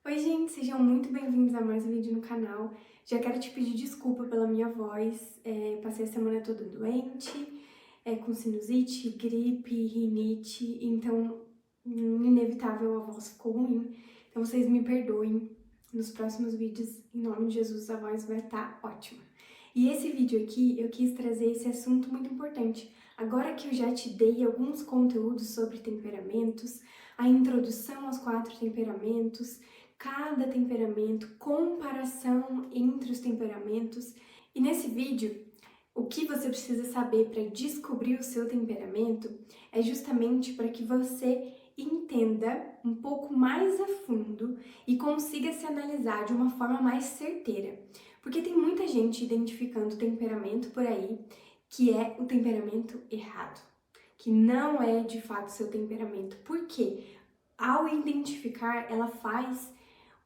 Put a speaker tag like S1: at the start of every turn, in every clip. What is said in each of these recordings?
S1: Oi gente, sejam muito bem-vindos a mais um vídeo no canal. Já quero te pedir desculpa pela minha voz, passei a semana toda doente, com sinusite, gripe, rinite, então inevitável a voz ficou ruim. Então vocês me perdoem, nos próximos vídeos, em nome de Jesus, a voz vai estar ótima. E esse vídeo aqui, eu quis trazer esse assunto muito importante. Agora que eu já te dei alguns conteúdos sobre temperamentos, a introdução aos 4 temperamentos, cada temperamento, comparação entre os temperamentos. E nesse vídeo, o que você precisa saber para descobrir o seu temperamento é justamente para que você entenda um pouco mais a fundo e consiga se analisar de uma forma mais certeira. Porque tem muita gente identificando temperamento por aí que é o temperamento errado, que não é de fato seu temperamento. Por quê? Ao identificar, ela faz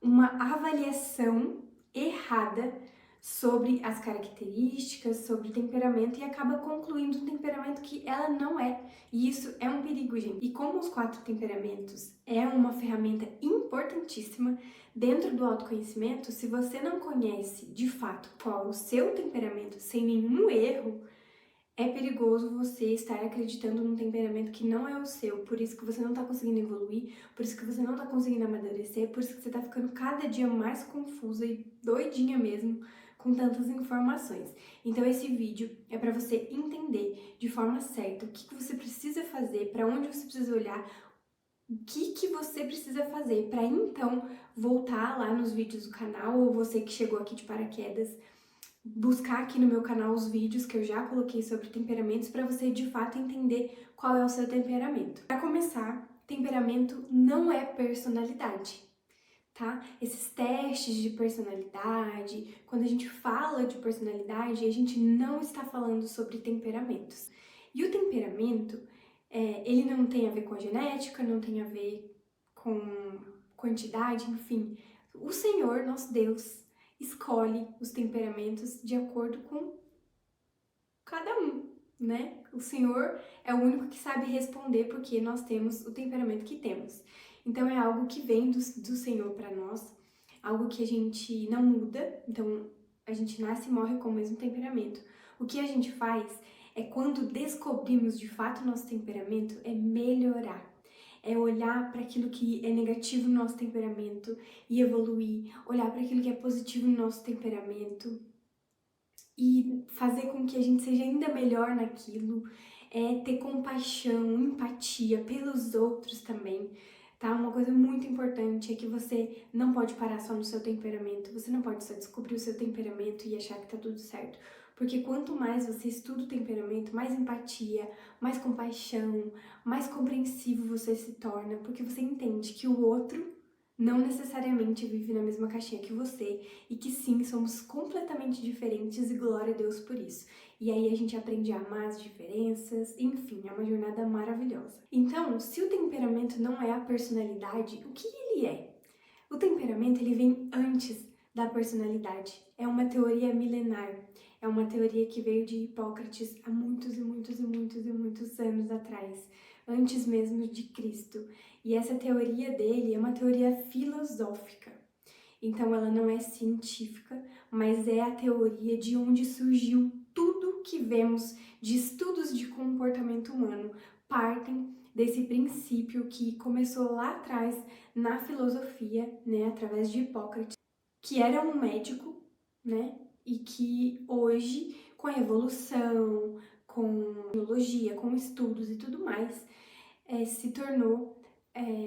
S1: uma avaliação errada sobre as características, sobre o temperamento e acaba concluindo um temperamento que ela não é. E isso é um perigo, gente. E como os 4 temperamentos é uma ferramenta importantíssima dentro do autoconhecimento, se você não conhece de fato qual o seu temperamento sem nenhum erro, é perigoso você estar acreditando num temperamento que não é o seu, por isso que você não tá conseguindo evoluir, por isso que você não tá conseguindo amadurecer, por isso que você tá ficando cada dia mais confusa e doidinha mesmo com tantas informações. Então esse vídeo é para você entender de forma certa o que você precisa fazer, para onde você precisa olhar, o que você precisa fazer para então voltar lá nos vídeos do canal, ou você que chegou aqui de paraquedas, buscar aqui no meu canal os vídeos que eu já coloquei sobre temperamentos para você de fato entender qual é o seu temperamento. Para começar, temperamento não é personalidade, tá? Esses testes de personalidade, quando a gente fala de personalidade, a gente não está falando sobre temperamentos. E o temperamento, ele não tem a ver com a genética, não tem a ver com quantidade, enfim. O Senhor, nosso Deus, escolhe os temperamentos de acordo com cada um, né? O Senhor é o único que sabe responder porque nós temos o temperamento que temos. Então é algo que vem do Senhor para nós, algo que a gente não muda, então a gente nasce e morre com o mesmo temperamento. O que a gente faz é, quando descobrimos de fato o nosso temperamento, é melhorar. É olhar para aquilo que é negativo no nosso temperamento e evoluir, olhar para aquilo que é positivo no nosso temperamento e fazer com que a gente seja ainda melhor naquilo, ter compaixão, empatia pelos outros também, tá? Uma coisa muito importante é que você não pode parar só no seu temperamento, você não pode só descobrir o seu temperamento e achar que tá tudo certo, porque quanto mais você estuda o temperamento, mais empatia, mais compaixão, mais compreensivo você se torna, porque você entende que o outro não necessariamente vive na mesma caixinha que você e que sim, somos completamente diferentes e glória a Deus por isso. E aí a gente aprende a amar as diferenças, enfim, é uma jornada maravilhosa. Então, se o temperamento não é a personalidade, o que ele é? O temperamento, ele vem antes da personalidade. É uma teoria milenar. É uma teoria que veio de Hipócrates há muitos e muitos e muitos e muitos anos atrás, antes mesmo de Cristo. E essa teoria dele é uma teoria filosófica. Então ela não é científica, mas é a teoria de onde surgiu tudo que vemos de estudos de comportamento humano. Partem desse princípio que começou lá atrás na filosofia, né, através de Hipócrates, que era um médico, né, e que hoje, com a evolução, com tecnologia, com estudos e tudo mais, se tornou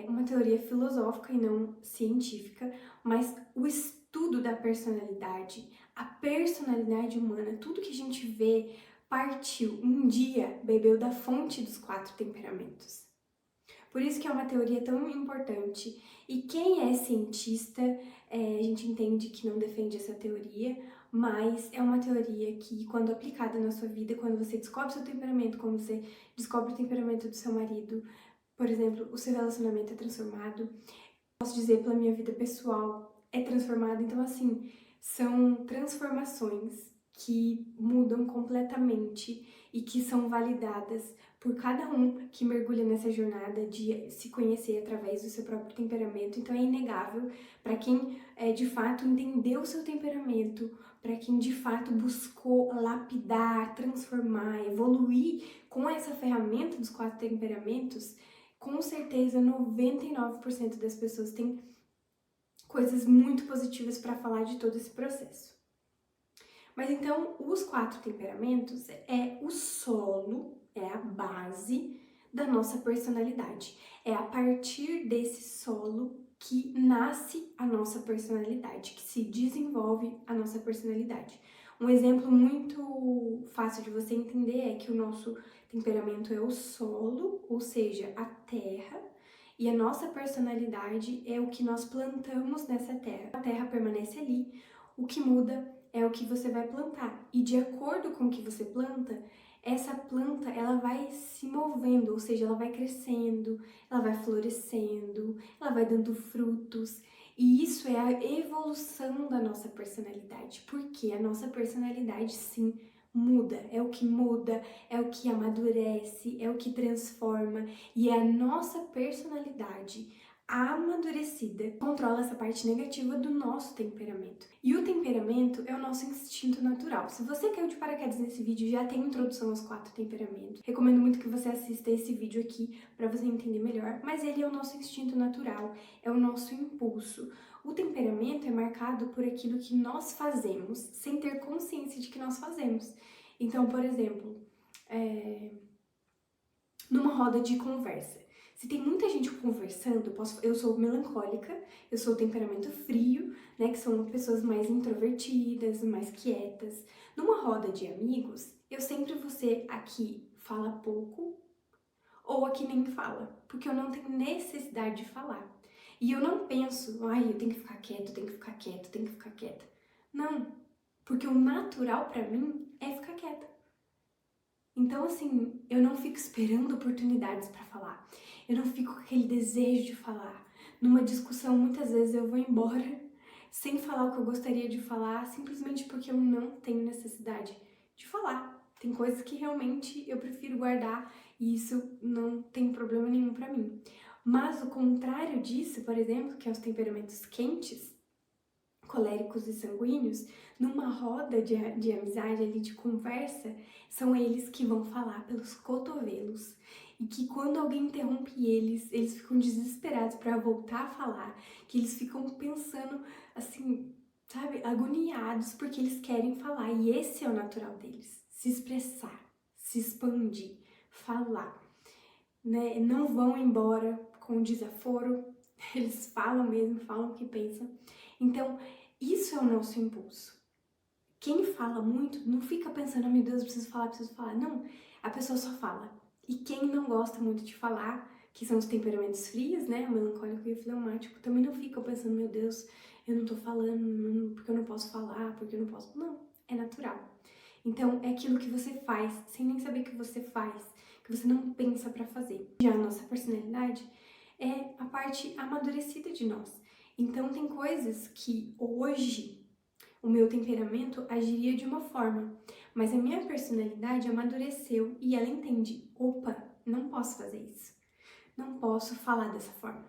S1: uma teoria filosófica e não científica, mas o estudo da personalidade, a personalidade humana, tudo que a gente vê, partiu, um dia bebeu da fonte dos 4 temperamentos. Por isso que é uma teoria tão importante. E quem é cientista, a gente entende que não defende essa teoria, mas é uma teoria que, quando aplicada na sua vida, quando você descobre seu temperamento, quando você descobre o temperamento do seu marido, por exemplo, o seu relacionamento é transformado. Posso dizer, pela minha vida pessoal, é transformado. Então, assim, são transformações que mudam completamente e que são validadas por cada um que mergulha nessa jornada de se conhecer através do seu próprio temperamento. Então é inegável para quem de fato entendeu o seu temperamento, para quem de fato buscou lapidar, transformar, evoluir com essa ferramenta dos 4 temperamentos, com certeza 99% das pessoas têm coisas muito positivas para falar de todo esse processo. Mas então, os 4 temperamentos é o solo, é a base da nossa personalidade. É a partir desse solo que nasce a nossa personalidade, que se desenvolve a nossa personalidade. Um exemplo muito fácil de você entender é que o nosso temperamento é o solo, ou seja, a terra, e a nossa personalidade é o que nós plantamos nessa terra. A terra permanece ali, o que muda é o que você vai plantar. E de acordo com o que você planta, essa planta ela vai se movendo, ou seja, ela vai crescendo, ela vai florescendo, ela vai dando frutos. E isso é a evolução da nossa personalidade, porque a nossa personalidade sim muda, é o que amadurece, é o que transforma, e é a nossa personalidade amadurecida controla essa parte negativa do nosso temperamento. E o temperamento é o nosso instinto natural. Se você caiu de paraquedas nesse vídeo, já tem introdução aos 4 temperamentos. Recomendo muito que você assista esse vídeo aqui para você entender melhor, mas ele é o nosso instinto natural, é o nosso impulso. O temperamento é marcado por aquilo que nós fazemos sem ter consciência de que nós fazemos. Então, por exemplo, numa roda de conversa, se tem muita gente conversando, eu sou melancólica, eu sou temperamento frio, né, que são pessoas mais introvertidas, mais quietas. Numa roda de amigos, eu sempre vou ser a que fala pouco ou a que nem fala, porque eu não tenho necessidade de falar. E eu não penso, eu tenho que ficar quieto, tenho que ficar quieto, tenho que ficar quieta. Não, porque o natural pra mim é ficar quieta. Então, assim, eu não fico esperando oportunidades para falar. Eu não fico com aquele desejo de falar. Numa discussão, muitas vezes eu vou embora sem falar o que eu gostaria de falar, simplesmente porque eu não tenho necessidade de falar. Tem coisas que realmente eu prefiro guardar e isso não tem problema nenhum para mim. Mas o contrário disso, por exemplo, que é os temperamentos quentes, coléricos e sanguíneos, numa roda de amizade ali, de conversa, são eles que vão falar pelos cotovelos e que quando alguém interrompe eles ficam desesperados para voltar a falar, que eles ficam pensando assim, sabe, agoniados porque eles querem falar e esse é o natural deles, se expressar, se expandir, falar, né? Não vão embora com desaforo, eles falam mesmo, falam o que pensam. Então, isso é o nosso impulso. Quem fala muito não fica pensando, meu Deus, preciso falar. Não, a pessoa só fala. E quem não gosta muito de falar, que são os temperamentos frios, né, o melancólico e o fleumático, também não fica pensando, meu Deus, eu não tô falando, porque eu não posso falar, porque eu não posso... Não, é natural. Então, é aquilo que você faz, sem nem saber que você faz, que você não pensa pra fazer. Já a nossa personalidade é a parte amadurecida de nós. Então, tem coisas que hoje o meu temperamento agiria de uma forma, mas a minha personalidade amadureceu e ela entende, opa, não posso fazer isso, não posso falar dessa forma,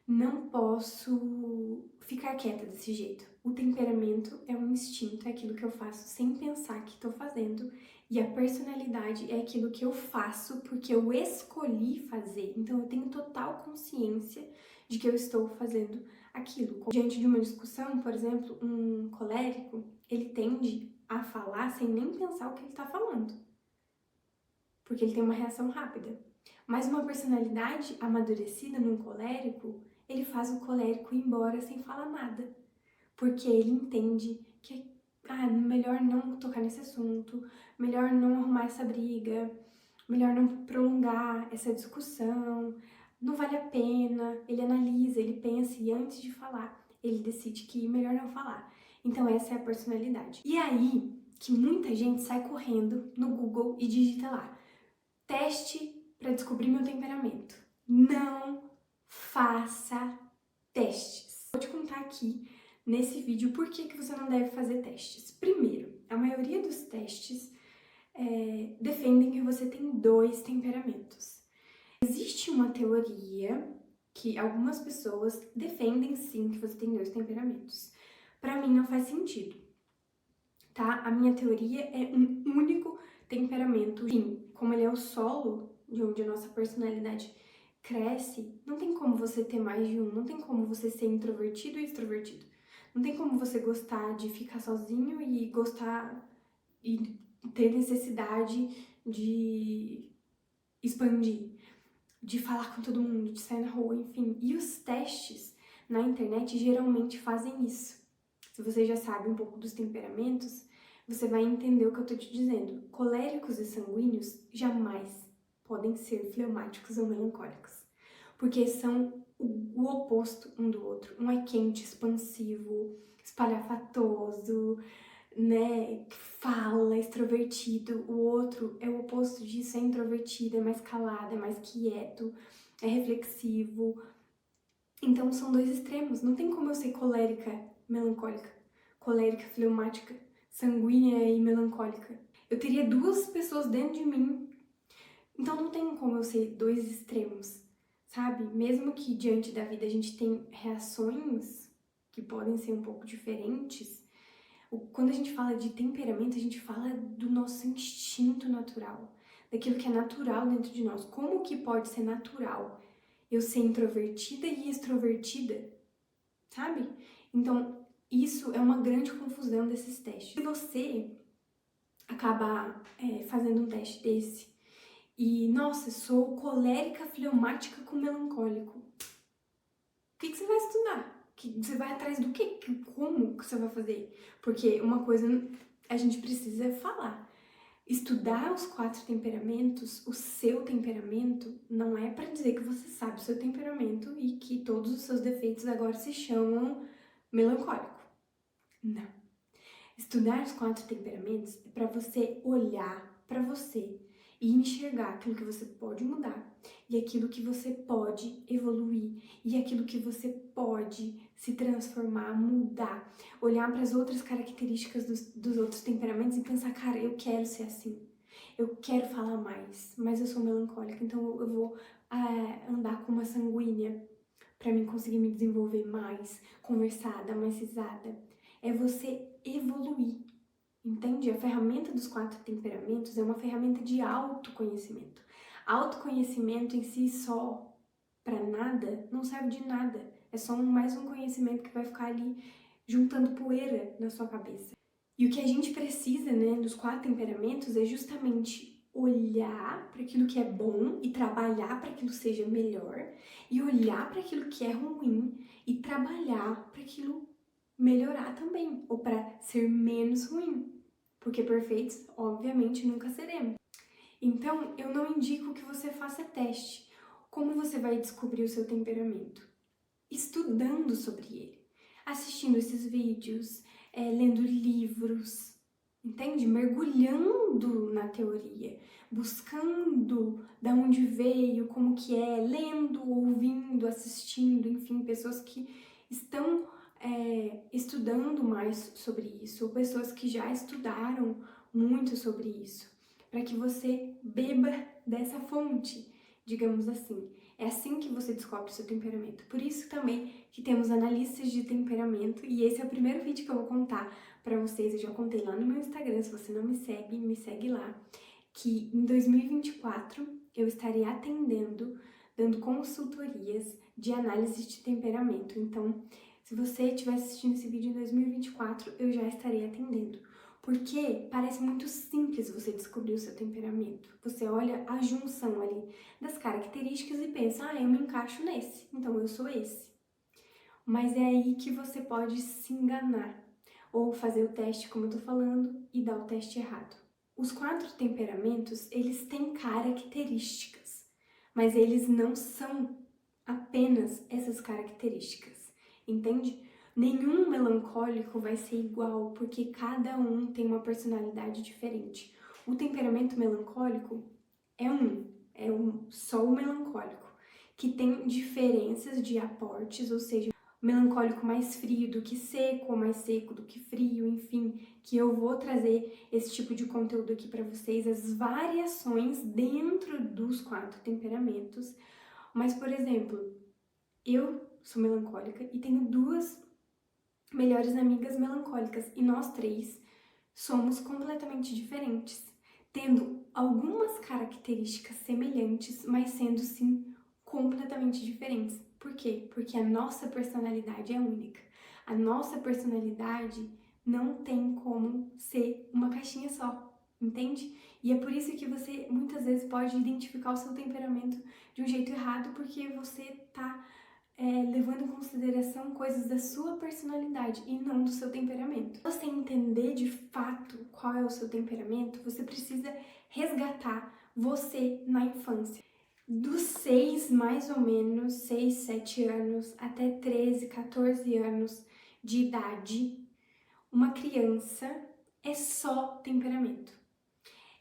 S1: não posso ficar quieta desse jeito. O temperamento é um instinto, é aquilo que eu faço sem pensar que estou fazendo, e a personalidade é aquilo que eu faço porque eu escolhi fazer. Então eu tenho total consciência de que eu estou fazendo aquilo. Diante de uma discussão, por exemplo, um colérico, ele tende a falar sem nem pensar o que ele está falando, porque ele tem uma reação rápida. Mas uma personalidade amadurecida num colérico, ele faz o colérico ir embora sem falar nada, porque ele entende que melhor não tocar nesse assunto, melhor não arrumar essa briga, melhor não prolongar essa discussão, não vale a pena. Ele analisa, ele pensa e antes de falar, ele decide que melhor não falar. Então essa é a personalidade. E aí que muita gente sai correndo no Google e digita lá, teste para descobrir meu temperamento. Não faça testes. Vou te contar aqui nesse vídeo por que você não deve fazer testes. Primeiro, a maioria dos testes defendem que você tem 2 temperamentos. Existe uma teoria que algumas pessoas defendem sim que você tem 2 temperamentos. Pra mim não faz sentido, tá? A minha teoria é um único temperamento. Sim, como ele é o solo de onde a nossa personalidade cresce, não tem como você ter mais de um, não tem como você ser introvertido e extrovertido. Não tem como você gostar de ficar sozinho e gostar e ter necessidade de expandir, de falar com todo mundo, de sair na rua, enfim. E os testes na internet geralmente fazem isso. Se você já sabe um pouco dos temperamentos, você vai entender o que eu tô te dizendo. Coléricos e sanguíneos jamais podem ser fleumáticos ou melancólicos, porque são o oposto um do outro. Um é quente, expansivo, espalhafatoso, né, que fala, extrovertido. O outro é o oposto disso, é introvertido, é mais calado, é mais quieto, é reflexivo. Então são 2 extremos. Não tem como eu ser colérica, melancólica, colérica, fleumática, sanguínea e melancólica. Eu teria 2 pessoas dentro de mim. Então não tem como eu ser 2 extremos, sabe? Mesmo que diante da vida a gente tem reações que podem ser um pouco diferentes, quando a gente fala de temperamento, a gente fala do nosso instinto natural, daquilo que é natural dentro de nós. Como que pode ser natural eu ser introvertida e extrovertida, sabe? Então, isso é uma grande confusão desses testes. Se você acabar fazendo um teste desse e, nossa, sou colérica, fleumática com melancólico, o que você vai estudar? Você vai atrás do quê? Como que você vai fazer? Porque uma coisa a gente precisa falar. Estudar os 4 temperamentos, o seu temperamento, não é para dizer que você sabe o seu temperamento e que todos os seus defeitos agora se chamam melancólico. Não. Estudar os 4 temperamentos é para você olhar para você e enxergar aquilo que você pode mudar e aquilo que você pode evoluir e aquilo que você pode se transformar, mudar, olhar para as outras características dos outros temperamentos e pensar, cara, eu quero ser assim, eu quero falar mais, mas eu sou melancólica, então eu vou andar com uma sanguínea para mim conseguir me desenvolver mais, conversar, dar mais risada. É você evoluir. Entende? A ferramenta dos 4 temperamentos é uma ferramenta de autoconhecimento. Autoconhecimento em si só, para nada, não serve de nada. É só mais um conhecimento que vai ficar ali juntando poeira na sua cabeça. E o que a gente precisa, né, dos 4 temperamentos é justamente olhar para aquilo que é bom e trabalhar para que aquilo seja melhor, e olhar para aquilo que é ruim e trabalhar para aquilo melhorar também, ou para ser menos ruim, porque perfeitos, obviamente, nunca seremos. Então, eu não indico que você faça teste. Como você vai descobrir o seu temperamento? Estudando sobre ele, assistindo esses vídeos, lendo livros, entende? Mergulhando na teoria, buscando da onde veio, como que é, lendo, ouvindo, assistindo, enfim, pessoas que estão estudando mais sobre isso, ou pessoas que já estudaram muito sobre isso, para que você beba dessa fonte, digamos assim. É assim que você descobre o seu temperamento. Por isso também que temos analistas de temperamento, e esse é o primeiro vídeo que eu vou contar para vocês. Eu já contei lá no meu Instagram, se você não me segue lá, que em 2024 eu estarei atendendo, dando consultorias de análise de temperamento. Então, se você estiver assistindo esse vídeo em 2024, eu já estarei atendendo. Porque parece muito simples você descobrir o seu temperamento. Você olha a junção ali das características e pensa, eu me encaixo nesse, então eu sou esse. Mas é aí que você pode se enganar, ou fazer o teste, como eu tô falando, e dar o teste errado. Os 4 temperamentos, eles têm características, mas eles não são apenas essas características. Entende? Nenhum melancólico vai ser igual, porque cada um tem uma personalidade diferente. O temperamento melancólico é só o melancólico, que tem diferenças de aportes, ou seja, melancólico mais frio do que seco, ou mais seco do que frio, enfim, que eu vou trazer esse tipo de conteúdo aqui para vocês, as variações dentro dos 4 temperamentos. Mas, por exemplo, eu sou melancólica e tenho 2 melhores amigas melancólicas e nós 3 somos completamente diferentes, tendo algumas características semelhantes, mas sendo sim completamente diferentes. Por quê? Porque a nossa personalidade é única. A nossa personalidade não tem como ser uma caixinha só, entende? E é por isso que você muitas vezes pode identificar o seu temperamento de um jeito errado, porque você tá levando em consideração coisas da sua personalidade e não do seu temperamento. Para você entender de fato qual é o seu temperamento, você precisa resgatar você na infância. Dos 6, mais ou menos, 6, 7 anos, até 13, 14 anos de idade, uma criança é só temperamento.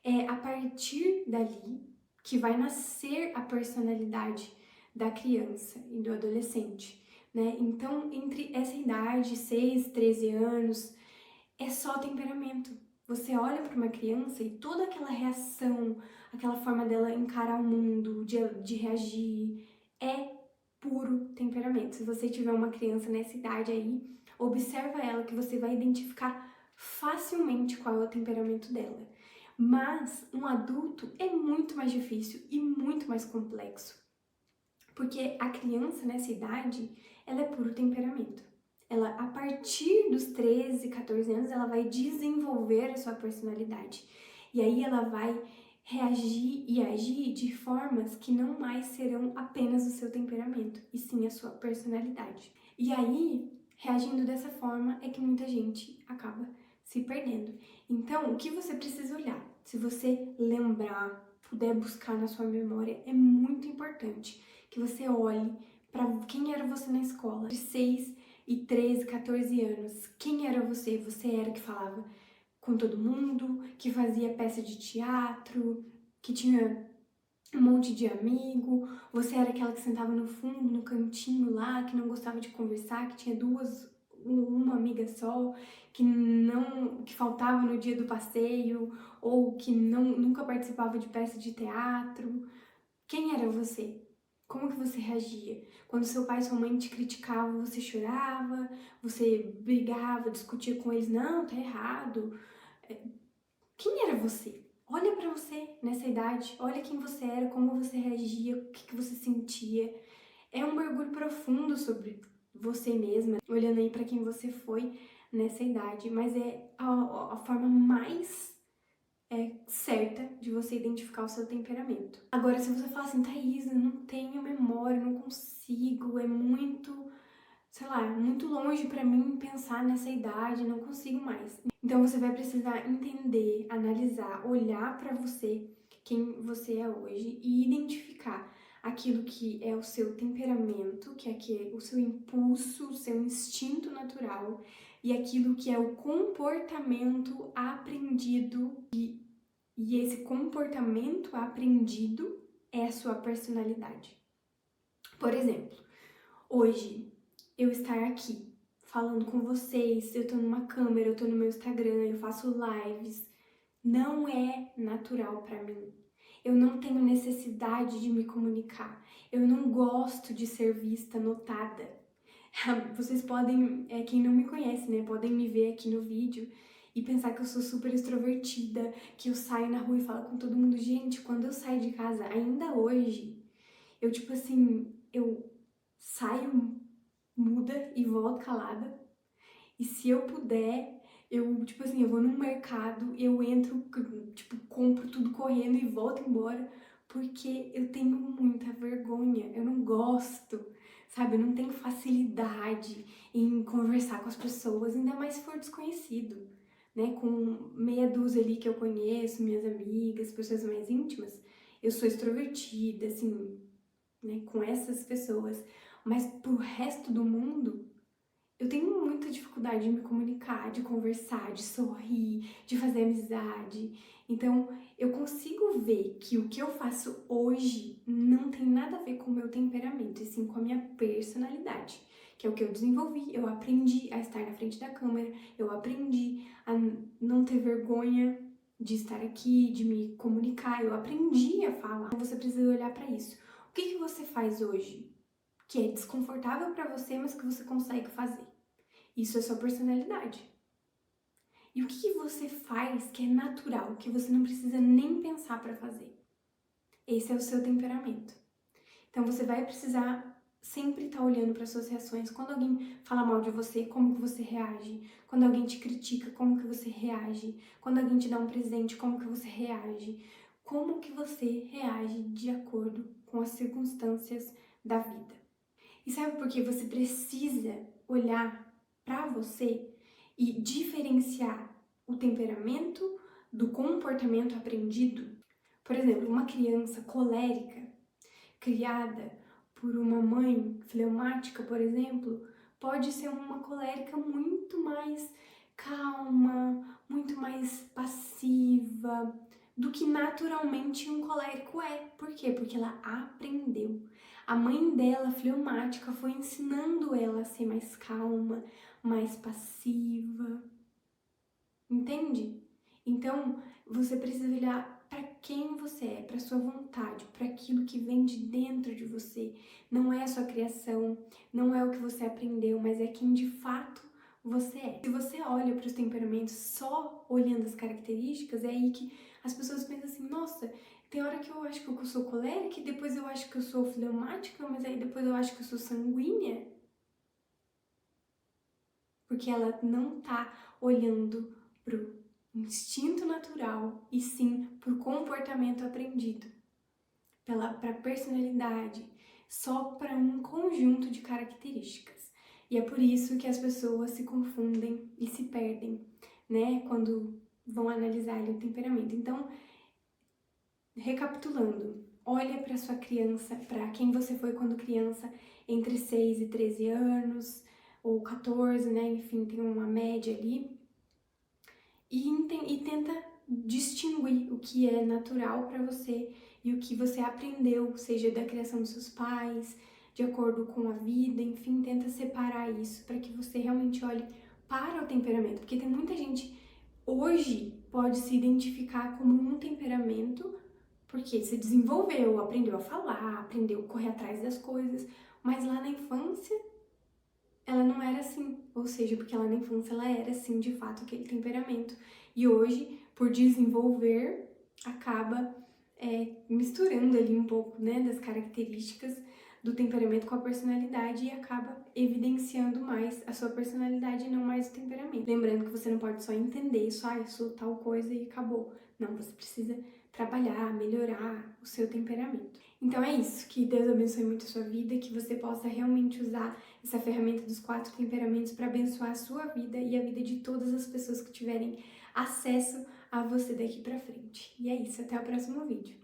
S1: É a partir dali que vai nascer a personalidade da criança e do adolescente, né? Então, entre essa idade, 6, 13 anos, é só temperamento. Você olha para uma criança e toda aquela reação, aquela forma dela encarar o mundo, de reagir, é puro temperamento. Se você tiver uma criança nessa idade aí, observa ela que você vai identificar facilmente qual é o temperamento dela. Mas um adulto é muito mais difícil e muito mais complexo. Porque a criança nessa idade, ela é puro temperamento. Ela, a partir dos 13, 14 anos, ela vai desenvolver a sua personalidade. E aí ela vai reagir e agir de formas que não mais serão apenas o seu temperamento, e sim a sua personalidade. E aí, reagindo dessa forma, é que muita gente acaba se perdendo. Então, o que você precisa olhar? Se você lembrar, puder buscar na sua memória, é muito importante que você olhe para quem era você na escola, de 6 e 13, 14 anos. Quem era você? Você era que falava com todo mundo, que fazia peça de teatro, que tinha um monte de amigo, você era aquela que sentava no fundo, no cantinho lá, que não gostava de conversar, que tinha uma amiga só, que faltava no dia do passeio, ou que nunca participava de peça de teatro. Quem era você? Como que você reagia? Quando seu pai e sua mãe te criticavam, você chorava, você brigava, discutia com eles, não, tá errado. Quem era você? Olha pra você nessa idade, olha quem você era, como você reagia, o que você sentia. É um mergulho profundo sobre você mesma, olhando aí pra quem você foi nessa idade, mas é a forma mais certa de você identificar o seu temperamento. Agora, se você falar assim, Thaís, eu não tenho memória, não consigo, é muito, sei lá, muito longe pra mim pensar nessa idade, não consigo mais. Então você vai precisar entender, analisar, olhar pra você, quem você é hoje e identificar aquilo que é o seu temperamento, que é o seu impulso, o seu instinto natural e aquilo que é o comportamento aprendido e esse comportamento aprendido é a sua personalidade. Por exemplo, hoje eu estar aqui falando com vocês, eu tô numa câmera, eu tô no meu Instagram, eu faço lives, não é natural pra mim. Eu não tenho necessidade de me comunicar. Eu não gosto de ser vista, notada. Vocês podem, quem não me conhece, né, podem me ver aqui no vídeo e pensar que eu sou super extrovertida, que eu saio na rua e falo com todo mundo. Gente, quando eu saio de casa, ainda hoje, eu tipo assim, eu saio muda e volto calada. E se eu puder, eu tipo assim, eu vou num mercado, eu entro, tipo, compro tudo correndo e volto embora, porque eu tenho muita vergonha, eu não gosto, sabe? Eu não tenho facilidade em conversar com as pessoas, ainda mais se for desconhecido, né? Com meia dúzia ali que eu conheço, minhas amigas, pessoas mais íntimas, eu sou extrovertida, assim, né? Com essas pessoas, mas pro resto do mundo, eu tenho muita dificuldade de me comunicar, de conversar, de sorrir, de fazer amizade. Então, eu consigo ver que o que eu faço hoje não tem nada a ver com o meu temperamento, e sim com a minha personalidade. que é o que eu desenvolvi. Eu aprendi a estar na frente da câmera, eu aprendi a não ter vergonha de estar aqui, de me comunicar, eu aprendi a falar. Então você precisa olhar para isso. O que você faz hoje que é desconfortável para você, mas que você consegue fazer? Isso é sua personalidade. E o que você faz que é natural, que você não precisa nem pensar para fazer? Esse é o seu temperamento. Então você vai precisar sempre estar olhando para suas reações. Quando alguém fala mal de você, como que você reage? Quando alguém te critica, como que você reage? Quando alguém te dá um presente, como que você reage? Como que você reage de acordo com as circunstâncias da vida? E sabe por que você precisa olhar para você e diferenciar o temperamento do comportamento aprendido? Por exemplo, uma criança colérica, criada por uma mãe fleumática, por exemplo, pode ser uma colérica muito mais calma, muito mais passiva do que naturalmente um colérico é. Por quê? Porque ela aprendeu. A mãe dela, fleumática, foi ensinando ela a ser mais calma, mais passiva. Entende? Então, você precisa olhar para quem você é, para sua vontade, para aquilo que vem de dentro de você. Não é a sua criação, não é o que você aprendeu, mas é quem de fato você é. Se você olha para os temperamentos só olhando as características, é aí que as pessoas pensam assim, nossa, tem hora que eu acho que eu sou colérica, e depois eu acho que eu sou fleumática, mas aí depois eu acho que eu sou sanguínea. Porque ela não tá olhando pro instinto natural e sim pro comportamento aprendido, pra personalidade, só para um conjunto de características. E é por isso que as pessoas se confundem e se perdem, né, quando vão analisar ali o temperamento. Então, recapitulando, olha para sua criança, para quem você foi quando criança, entre 6 e 13 anos, ou 14, né, enfim, tem uma média ali, e tenta distinguir o que é natural para você e o que você aprendeu, seja da criação dos seus pais, de acordo com a vida, enfim, tenta separar isso para que você realmente olhe para o temperamento, porque tem muita gente hoje pode se identificar como um temperamento porque se desenvolveu, aprendeu a falar, aprendeu a correr atrás das coisas, mas lá na infância ela não era assim, ou seja, porque lá na infância ela era assim, de fato, aquele temperamento. E hoje, por desenvolver, acaba misturando ali um pouco, né, das características do temperamento com a personalidade e acaba evidenciando mais a sua personalidade e não mais o temperamento. Lembrando que você não pode só entender isso, eu sou tal coisa e acabou. Não, você precisa trabalhar, melhorar o seu temperamento. Então é isso, que Deus abençoe muito a sua vida, que você possa realmente usar essa ferramenta dos 4 temperamentos para abençoar a sua vida e a vida de todas as pessoas que tiverem acesso a você daqui para frente. E é isso, até o próximo vídeo.